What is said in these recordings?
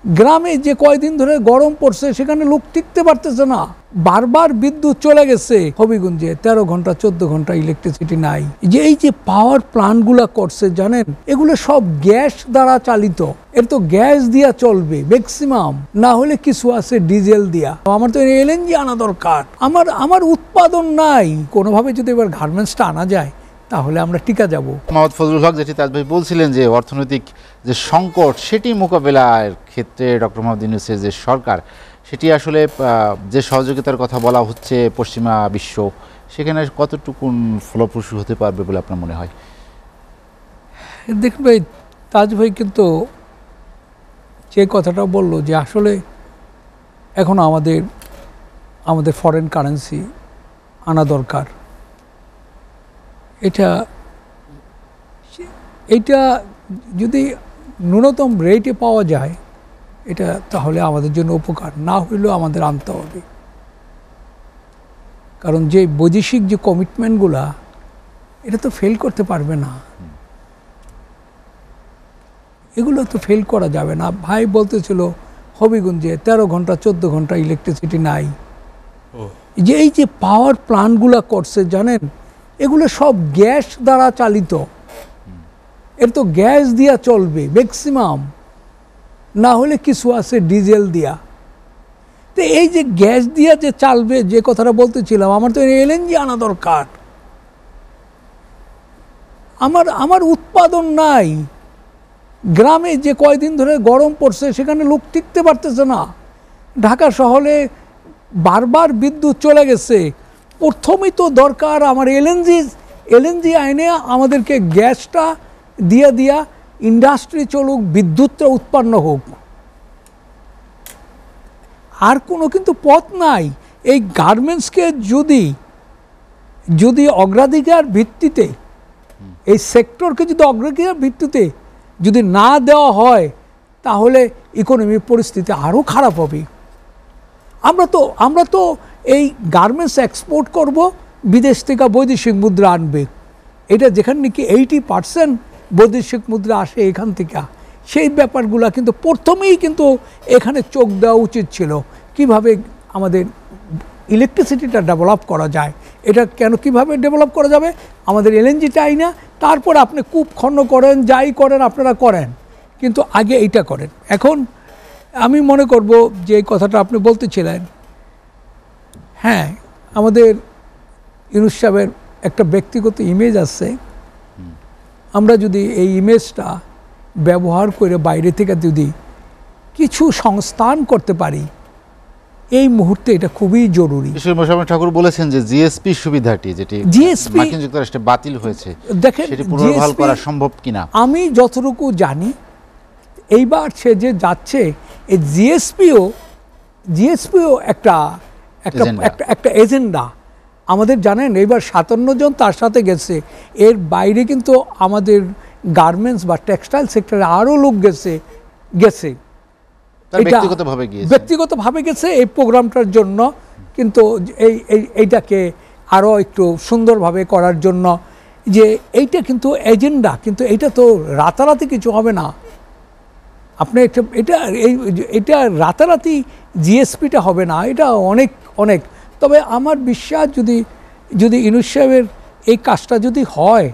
গ্রামে যে কয়দিন ধরে গরম পড়ছে সেখানে লোক টিকতে পারতেছে না। বারবার বিদ্যুৎ চলে গেছে হবিগঞ্জে, 13 ঘন্টা 14 ঘন্টা ইলেকট্রিসিটি নাই। যে এই যে পাওয়ার প্লান্টগুলা করছে জানেন, এগুলো সব গ্যাস দ্বারা চালিত। এর তো গ্যাস দিয়া চলবে ম্যাক্সিমাম, না হলে কিছু আছে ডিজেল দিয়া। আমার তো এলএনজি আনা দরকার। আমার উৎপাদন নাই। কোনোভাবে যদি এবার গার্মেন্টসটা আনা যায় তাহলে আমরা টিকা যাব। মোহাম্মদ ফজলুল হক যেটি তাজ ভাই বলছিলেন যে অর্থনৈতিক যে সংকট সেটি মোকাবেলার ক্ষেত্রে ডক্টর মোহাম্মদ ইউনূসের যে সরকার, সেটি আসলে যে সহযোগিতার কথা বলা হচ্ছে পশ্চিমা বিশ্ব, সেখানে কতটুকুন ফলপ্রসূ হতে পারবে বলে আপনার মনে হয়? দেখুন ভাই, তাজ ভাই কিন্তু যে কথাটা বললো যে আসলে এখন আমাদের ফরেন কারেন্সি আনা দরকার, এটা যদি ন্যূনতম রেটে পাওয়া যায় এটা তাহলে আমাদের জন্য উপকার। না হইলেও আমাদের আনতে হবে, কারণ যে বৈদেশিক যে কমিটমেন্টগুলা এটা তো ফেল করতে পারবে না, এগুলো তো ফেল করা যাবে না। ভাই বলতেছিল হবিগঞ্জে 13 ঘন্টা 14 ঘন্টা ইলেকট্রিসিটি নাই। যে এই যে পাওয়ার প্লান্টগুলা করছে জানেন, এগুলো সব গ্যাস দ্বারা চালিত। এর তো গ্যাস দিয়া চলবে ম্যাক্সিমাম, না হলে কিছু আছে ডিজেল দিয়া। তো এই যে গ্যাস দিয়া যে চালবে, যে কথাটা বলতেছিলাম, আমার তো এলএনজি আনা দরকার। আমার উৎপাদন নাই। গ্রামে যে কয়দিন ধরে গরম পড়ছে সেখানে লোক টিকতে পারতেছে না। ঢাকা শহরে বারবার বিদ্যুৎ চলে গেছে। প্রথমেই তো দরকার আমার এলএনজি আইনে আমাদেরকে গ্যাসটা দিয়া ইন্ডাস্ট্রি চলুক, বিদ্যুৎটা উৎপন্ন হোক। আর কোনো কিন্তু পথ নাই। এই গার্মেন্টসকে যদি অগ্রাধিকার ভিত্তিতে, এই সেক্টরকে যদি অগ্রাধিকার ভিত্তিতে যদি না দেওয়া হয় তাহলে ইকোনমির পরিস্থিতি আরও খারাপ হবে। আমরা তো এই গার্মেন্টস এক্সপোর্ট করব, বিদেশ থেকে বৈদেশিক মুদ্রা আনবে। এটা যেখানে নাকি 80% বৈদেশিক মুদ্রা আসে এখান থেকে, সেই ব্যাপারগুলো কিন্তু প্রথমেই কিন্তু এখানে চোখ দেওয়া উচিত ছিল। কিভাবে আমাদের ইলেকট্রিসিটিটা ডেভেলপ করা যায়, এটা কিভাবে ডেভেলপ করা যাবে, আমাদের এলএনজি চাই না। তারপর আপনি কূপ খনন করেন, যাই করেন আপনারা করেন, কিন্তু আগে এইটা করেন। এখন আমি মনে করব যে এই কথাটা আপনি বলতেছিলেন, হ্যাঁ আমাদের ইউনূস সাহেবের একটা ব্যক্তিগত ইমেজ আছে। আমরা যদি এই ইমেজটা ব্যবহার করে বাইরে থেকে যদি কিছু সংস্থান করতে পারি, এই মুহূর্তে এটা খুবই জরুরি। মোশাররফ ঠাকুর বলেছেন যে জিএসপি সুবিধাটি, যেটি মার্কিন যুক্তরাষ্ট্রে বাতিল হয়েছে, দেখেন সেটি পুনর্বহাল করা সম্ভব কিনা। আমি যতটুকু জানি এইবার সে যে যাচ্ছে, এই জিএসপিও একটা এজেন্ডা। আমাদের জানেন এইবার 57 জন তার সাথে গেছে। এর বাইরে কিন্তু আমাদের গার্মেন্টস বা টেক্সটাইল সেক্টরে আরও লোক গেছে ব্যক্তিগতভাবে গেছে এই প্রোগ্রামটার জন্য। কিন্তু এইটাকে আরও একটু সুন্দরভাবে করার জন্য, যে এইটা কিন্তু এজেন্ডা, কিন্তু এইটা তো রাতারাতি কিছু হবে না। আপনি এটা রাতারাতি জিএসপিটা হবে না, এটা অনেক। তবে আমার বিশ্বাস যদি ইউনূস সাহেবের এই কাজটা যদি হয়,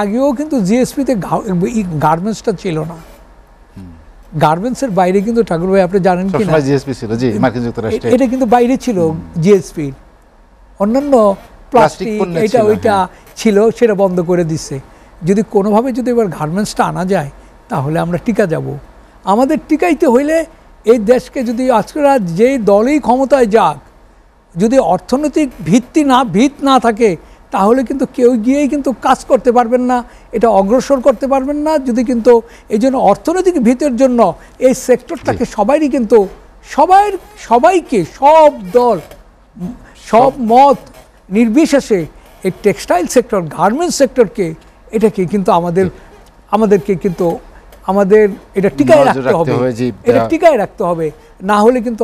আগেও কিন্তু জিএসপিতে গার্মেন্টসটা ছিল না। গার্মেন্টসের বাইরে কিন্তু ঠাকুর ভাই আপনি জানেন কি না, জিএসপি ছিল, জি, মার্কিন যুক্তরাষ্ট্রে এটা কিন্তু বাইরে ছিল। জিএসপির অন্যান্য প্লাস্টিক এটা ওইটা ছিল, সেটা বন্ধ করে দিচ্ছে। যদি কোনোভাবে যদি এবার গার্মেন্টসটা আনা যায় তাহলে আমরা টিকা যাব। আমাদের টিকাইতে হইলে এই দেশকে যদি আজকের যে দলই ক্ষমতায় যাক, যদি অর্থনৈতিক ভিত না থাকে তাহলে কিন্তু কেউ গিয়েই কিন্তু কাজ করতে পারবেন না, এটা অগ্রসর করতে পারবেন না। যদি কিন্তু এই জন্য অর্থনৈতিক ভিতের জন্য এই সেক্টরটাকে সবাইকে সব দল সব মত নির্বিশেষে এই টেক্সটাইল সেক্টর, গার্মেন্টস সেক্টরকে এটাকে কিন্তু আমাদেরকে কিন্তু এটা টিকায় রাখতে হবে। না হলে কিন্তু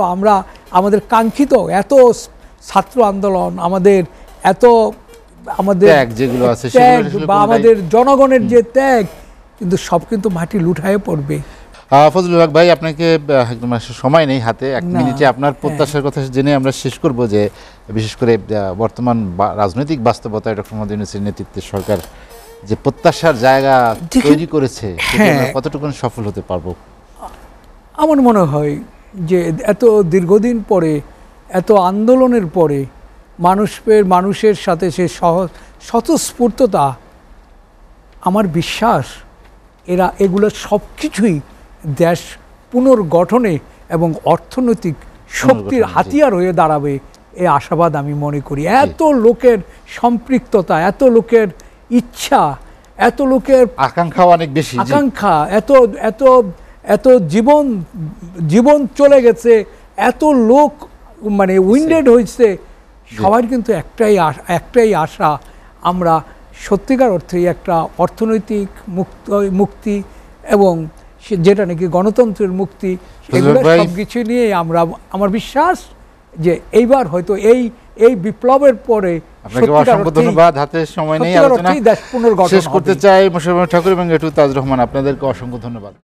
আমাদের কাঙ্ক্ষিত এত ছাত্র আন্দোলন, আমাদের যেগুলো আছে বা আমাদের জনগণের যে ত্যাগ, কিন্তু সব কিন্তু মাটি লুঠায়ে পড়বে। ফজলুল হক ভাই, আপনাকে একদম সময় নেই হাতে, 1 না, মিনিটে আপনার প্রত্যাশার কথা জেনে আমরা শেষ করব যে বিশেষ করে বর্তমান রাজনৈতিক বাস্তবতায় ডক্টর মোহাম্মদ ইউনূসের নেতৃত্বে সরকার যে প্রত্যাশার জায়গা তৈরি করেছে সেটা আমরা কতটুকু সফল হতে পারবো? আমার মনে হয় যে এত দীর্ঘদিন পরে, এত আন্দোলনের পরে মানুষের সাথে সে স্বতঃস্ফূর্ততা, আমার বিশ্বাস এগুলো সব কিছুই দেশ পুনর্গঠনে এবং অর্থনৈতিক শক্তির হাতিয়ার হয়ে দাঁড়াবে, এই আশাবাদ আমি মনে করি। এত লোকের সম্পৃক্ততা, এত লোকের ইচ্ছা, এত লোকের আকাঙ্ক্ষাও অনেক বেশি, আকাঙ্ক্ষা, এত এত এত জীবন চলে গেছে, এত লোক মানে উইন্ডেড হয়েছে, সবার কিন্তু একটাই আশা, আমরা সত্যিকার অর্থেই একটা অর্থনৈতিক মুক্তি এবং যেটা নাকি গণতন্ত্রের মুক্তি, এগুলো সব কিছু নিয়ে আমার বিশ্বাস যে এইবার হয়তো এই বিপ্লবের পরে আপনাকে অসংখ্য ধন্যবাদ। হাতে সময় নেই, আলোচনা শেষ করতে চাই। মোশাররফ ঠাকুর এবং এটু তাজ রহমান, আপনাদেরকে অসংখ্য ধন্যবাদ।